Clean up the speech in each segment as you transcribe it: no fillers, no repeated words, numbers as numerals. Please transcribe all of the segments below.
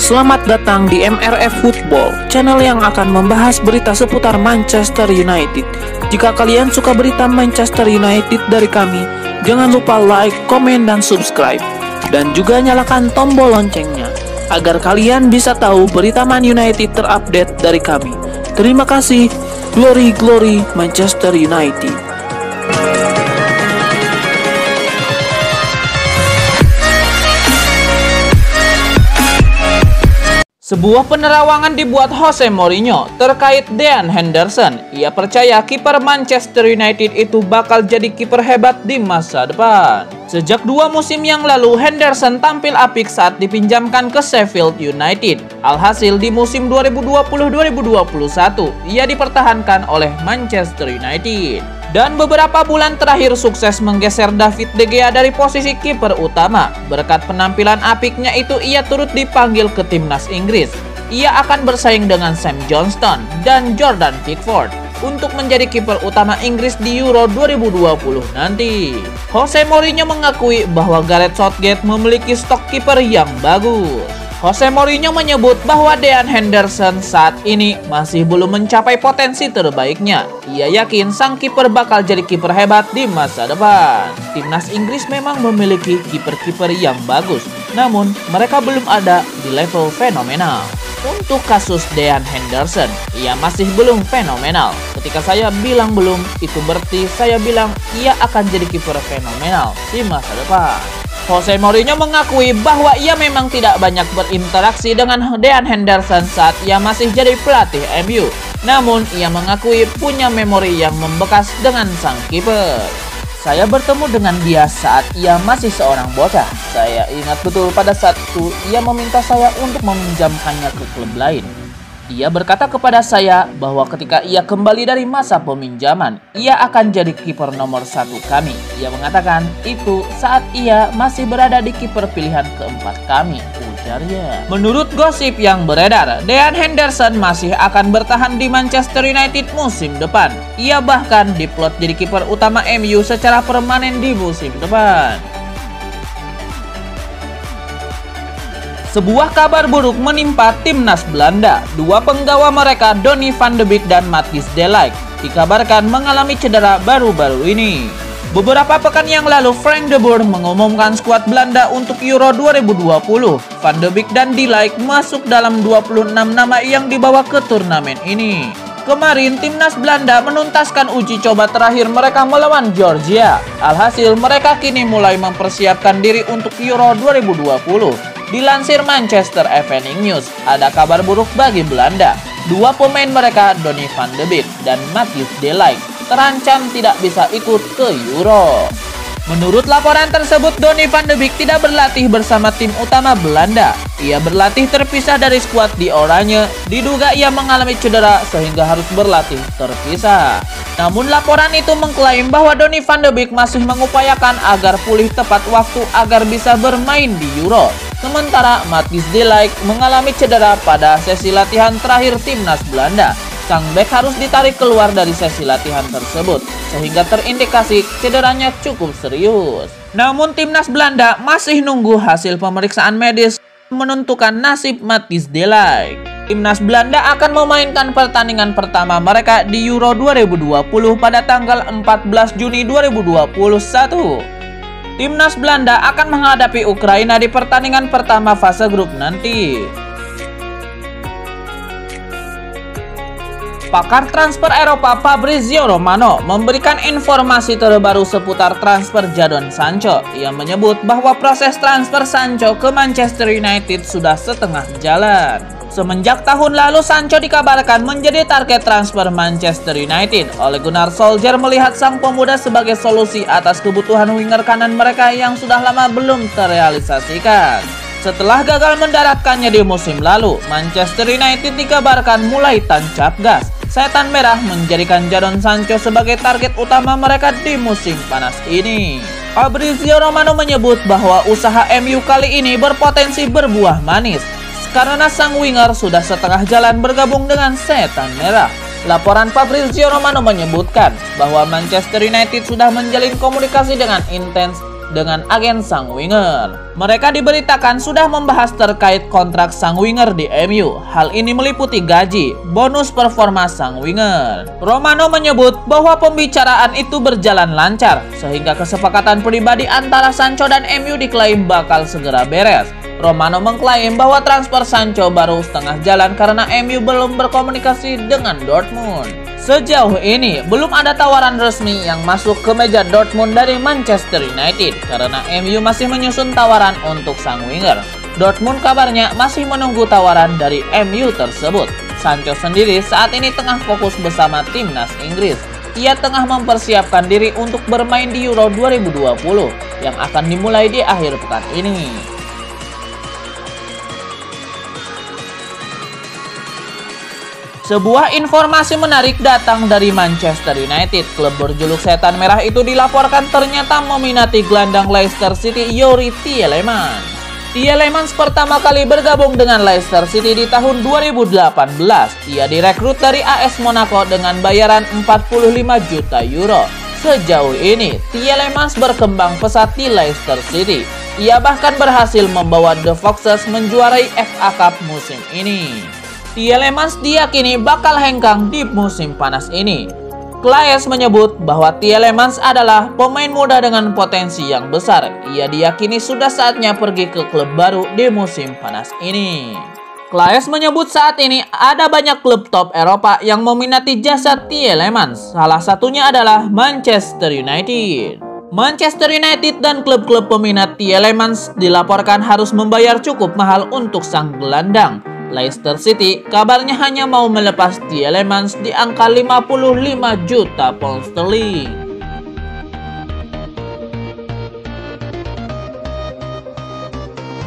Selamat datang di MRF Football, channel yang akan membahas berita seputar Manchester United. Jika kalian suka berita Manchester United dari kami, jangan lupa like, komen, dan subscribe. Dan juga nyalakan tombol loncengnya, agar kalian bisa tahu berita Man United terupdate dari kami. Terima kasih. Glory, glory Manchester United. Sebuah penerawangan dibuat Jose Mourinho terkait Dean Henderson. Ia percaya kiper Manchester United itu bakal jadi kiper hebat di masa depan. Sejak 2 musim yang lalu, Henderson tampil apik saat dipinjamkan ke Sheffield United. Alhasil di musim 2020-2021, ia dipertahankan oleh Manchester United. Dan beberapa bulan terakhir sukses menggeser David De Gea dari posisi kiper utama. Berkat penampilan apiknya itu, ia turut dipanggil ke timnas Inggris. Ia akan bersaing dengan Sam Johnstone dan Jordan Pickford untuk menjadi kiper utama Inggris di Euro 2020 nanti. Jose Mourinho mengakui bahwa Gareth Southgate memiliki stok kiper yang bagus. Jose Mourinho menyebut bahwa Dean Henderson saat ini masih belum mencapai potensi terbaiknya. Ia yakin sang kiper bakal jadi kiper hebat di masa depan. Timnas Inggris memang memiliki kiper-kiper yang bagus, namun mereka belum ada di level fenomenal. Untuk kasus Dean Henderson, ia masih belum fenomenal. Ketika saya bilang belum, itu berarti saya bilang ia akan jadi kiper fenomenal di masa depan. Jose Mourinho mengakui bahwa ia memang tidak banyak berinteraksi dengan Dean Henderson saat ia masih jadi pelatih MU. Namun, ia mengakui punya memori yang membekas dengan sang kiper. Saya bertemu dengan dia saat ia masih seorang bocah. Saya ingat betul pada saat itu ia meminta saya untuk meminjamkannya ke klub lain. Dia berkata kepada saya bahwa ketika ia kembali dari masa peminjaman, ia akan jadi kiper nomor 1 kami. Ia mengatakan itu saat ia masih berada di kiper pilihan keempat kami, ujarnya. Menurut gosip yang beredar, Dean Henderson masih akan bertahan di Manchester United musim depan. Ia bahkan diplot jadi kiper utama MU secara permanen di musim depan. Sebuah kabar buruk menimpa timnas Belanda. 2 penggawa mereka, Donny van de Beek dan Matthijs de Ligt, dikabarkan mengalami cedera baru-baru ini. Beberapa pekan yang lalu, Frank de Boer mengumumkan skuad Belanda untuk Euro 2020. Van de Beek dan de Ligt masuk dalam 26 nama yang dibawa ke turnamen ini. Kemarin, timnas Belanda menuntaskan uji coba terakhir mereka melawan Georgia. Alhasil, mereka kini mulai mempersiapkan diri untuk Euro 2020. Dilansir Manchester Evening News, ada kabar buruk bagi Belanda. 2 pemain mereka, Donny van de Beek dan Matthijs de Ligt, terancam tidak bisa ikut ke Euro. Menurut laporan tersebut, Donny van de Beek tidak berlatih bersama tim utama Belanda. Ia berlatih terpisah dari skuad di Oranje. Diduga ia mengalami cedera sehingga harus berlatih terpisah. Namun laporan itu mengklaim bahwa Donny van de Beek masih mengupayakan agar pulih tepat waktu agar bisa bermain di Euro. Sementara Matthijs de Ligt mengalami cedera pada sesi latihan terakhir timnas Belanda. Sang bek harus ditarik keluar dari sesi latihan tersebut, sehingga terindikasi cederanya cukup serius. Namun timnas Belanda masih nunggu hasil pemeriksaan medis menentukan nasib Matthijs de Ligt. Timnas Belanda akan memainkan pertandingan pertama mereka di Euro 2020 pada tanggal 14 Juni 2021. Timnas Belanda akan menghadapi Ukraina di pertandingan pertama fase grup nanti. Pakar transfer Eropa Fabrizio Romano memberikan informasi terbaru seputar transfer Jadon Sancho. Ia menyebut bahwa proses transfer Sancho ke Manchester United sudah setengah jalan. Semenjak tahun lalu, Sancho dikabarkan menjadi target transfer Manchester United. Ole Gunnar Solskjaer melihat sang pemuda sebagai solusi atas kebutuhan winger kanan mereka yang sudah lama belum terrealisasikan. Setelah gagal mendaratkannya di musim lalu, Manchester United dikabarkan mulai tancap gas. Setan Merah menjadikan Jadon Sancho sebagai target utama mereka di musim panas ini. Fabrizio Romano menyebut bahwa usaha MU kali ini berpotensi berbuah manis, karena sang winger sudah setengah jalan bergabung dengan Setan Merah. Laporan Fabrizio Romano menyebutkan bahwa Manchester United sudah menjalin komunikasi dengan intens dengan agen sang winger. Mereka diberitakan sudah membahas terkait kontrak sang winger di MU. Hal ini meliputi gaji, bonus performa sang winger. Romano menyebut bahwa pembicaraan itu berjalan lancar, sehingga kesepakatan pribadi antara Sancho dan MU diklaim bakal segera beres. Romano mengklaim bahwa transfer Sancho baru setengah jalan karena MU belum berkomunikasi dengan Dortmund. Sejauh ini, belum ada tawaran resmi yang masuk ke meja Dortmund dari Manchester United karena MU masih menyusun tawaran untuk sang winger. Dortmund kabarnya masih menunggu tawaran dari MU tersebut. Sancho sendiri saat ini tengah fokus bersama timnas Inggris. Ia tengah mempersiapkan diri untuk bermain di Euro 2020 yang akan dimulai di akhir pekan ini. Sebuah informasi menarik datang dari Manchester United. Klub berjuluk Setan Merah itu dilaporkan ternyata meminati gelandang Leicester City Youri Tielemans. Tielemans pertama kali bergabung dengan Leicester City di tahun 2018. Ia direkrut dari AS Monaco dengan bayaran 45 juta euro. Sejauh ini, Tielemans berkembang pesat di Leicester City. Ia bahkan berhasil membawa The Foxes menjuarai FA Cup musim ini. Tielemans diyakini bakal hengkang di musim panas ini. Claes menyebut bahwa Tielemans adalah pemain muda dengan potensi yang besar. Ia diyakini sudah saatnya pergi ke klub baru di musim panas ini. Claes menyebut saat ini ada banyak klub top Eropa yang meminati jasa Tielemans. Salah satunya adalah Manchester United. Manchester United dan klub-klub peminat Tielemans dilaporkan harus membayar cukup mahal untuk sang gelandang. Leicester City kabarnya hanya mau melepas Tielemans di angka 55 juta pound sterling.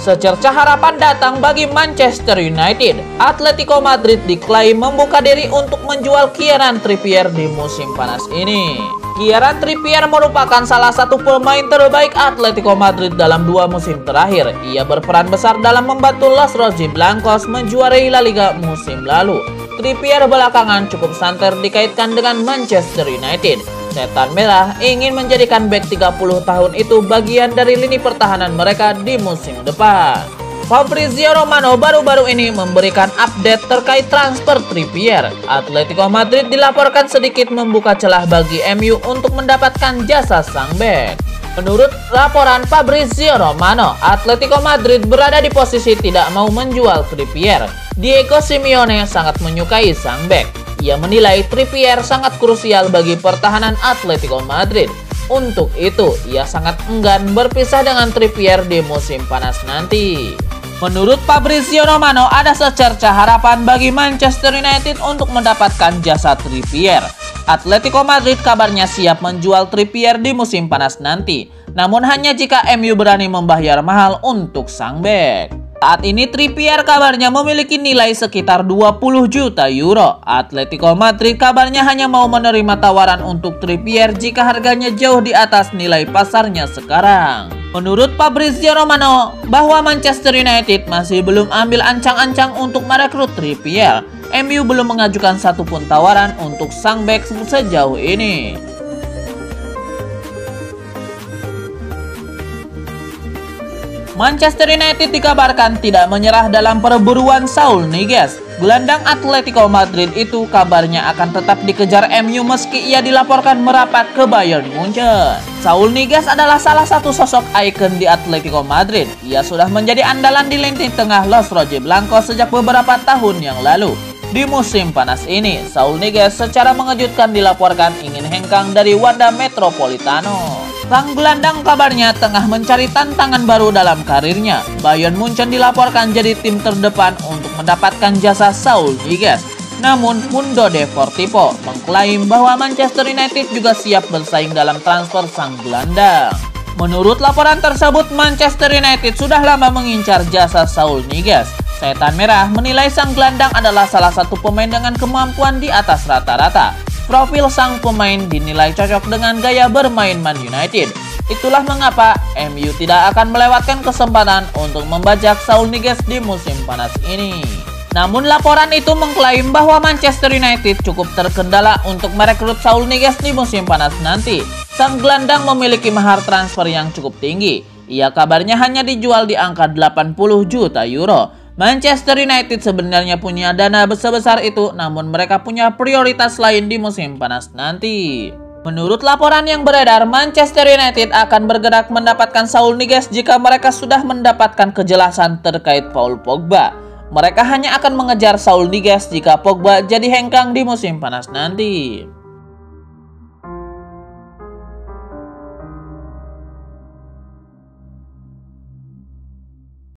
Secerca harapan datang bagi Manchester United. Atletico Madrid diklaim membuka diri untuk menjual Kieran Trippier di musim panas ini. Kieran Trippier merupakan salah satu pemain terbaik Atletico Madrid dalam 2 musim terakhir. Ia berperan besar dalam membantu Los Rojiblancos menjuarai La Liga musim lalu. Trippier belakangan cukup santer dikaitkan dengan Manchester United. Setan Merah ingin menjadikan bek 30 tahun itu bagian dari lini pertahanan mereka di musim depan. Fabrizio Romano baru-baru ini memberikan update terkait transfer Trippier. Atletico Madrid dilaporkan sedikit membuka celah bagi MU untuk mendapatkan jasa sang bek. Menurut laporan Fabrizio Romano, Atletico Madrid berada di posisi tidak mau menjual Trippier. Diego Simeone sangat menyukai sang bek. Ia menilai Trippier sangat krusial bagi pertahanan Atletico Madrid. Untuk itu, ia sangat enggan berpisah dengan Trippier di musim panas nanti. Menurut Fabrizio Romano, ada secerca harapan bagi Manchester United untuk mendapatkan jasa Trippier. Atletico Madrid kabarnya siap menjual Trippier di musim panas nanti, namun hanya jika MU berani membayar mahal untuk sang bek. Saat ini Trippier kabarnya memiliki nilai sekitar 20 juta euro. Atletico Madrid kabarnya hanya mau menerima tawaran untuk Trippier jika harganya jauh di atas nilai pasarnya sekarang. Menurut Fabrizio Romano, bahwa Manchester United masih belum ambil ancang-ancang untuk merekrut Trippier. MU belum mengajukan satupun tawaran untuk sang bek sejauh ini. Manchester United dikabarkan tidak menyerah dalam perburuan Saul Niguez. Gelandang Atletico Madrid itu kabarnya akan tetap dikejar MU meski ia dilaporkan merapat ke Bayern Munchen. Saul Niguez adalah salah satu sosok ikon di Atletico Madrid. Ia sudah menjadi andalan di lini tengah Los Rojiblancos sejak beberapa tahun yang lalu. Di musim panas ini, Saul Niguez secara mengejutkan dilaporkan ingin hengkang dari Wanda Metropolitano. Sang gelandang kabarnya tengah mencari tantangan baru dalam karirnya. Bayern Munchen dilaporkan jadi tim terdepan untuk mendapatkan jasa Saul Niguez. Namun, Mundo Deportivo mengklaim bahwa Manchester United juga siap bersaing dalam transfer sang gelandang. Menurut laporan tersebut, Manchester United sudah lama mengincar jasa Saul Niguez. Setan Merah menilai sang gelandang adalah salah satu pemain dengan kemampuan di atas rata-rata. Profil sang pemain dinilai cocok dengan gaya bermain Man United. Itulah mengapa MU tidak akan melewatkan kesempatan untuk membajak Saul Niguez di musim panas ini. Namun laporan itu mengklaim bahwa Manchester United cukup terkendala untuk merekrut Saul Niguez di musim panas nanti. Sang gelandang memiliki mahar transfer yang cukup tinggi. Ia kabarnya hanya dijual di angka 80 juta euro. Manchester United sebenarnya punya dana sebesar itu, namun mereka punya prioritas lain di musim panas nanti. Menurut laporan yang beredar, Manchester United akan bergerak mendapatkan Saul Niguez jika mereka sudah mendapatkan kejelasan terkait Paul Pogba. Mereka hanya akan mengejar Saul Niguez jika Pogba jadi hengkang di musim panas nanti.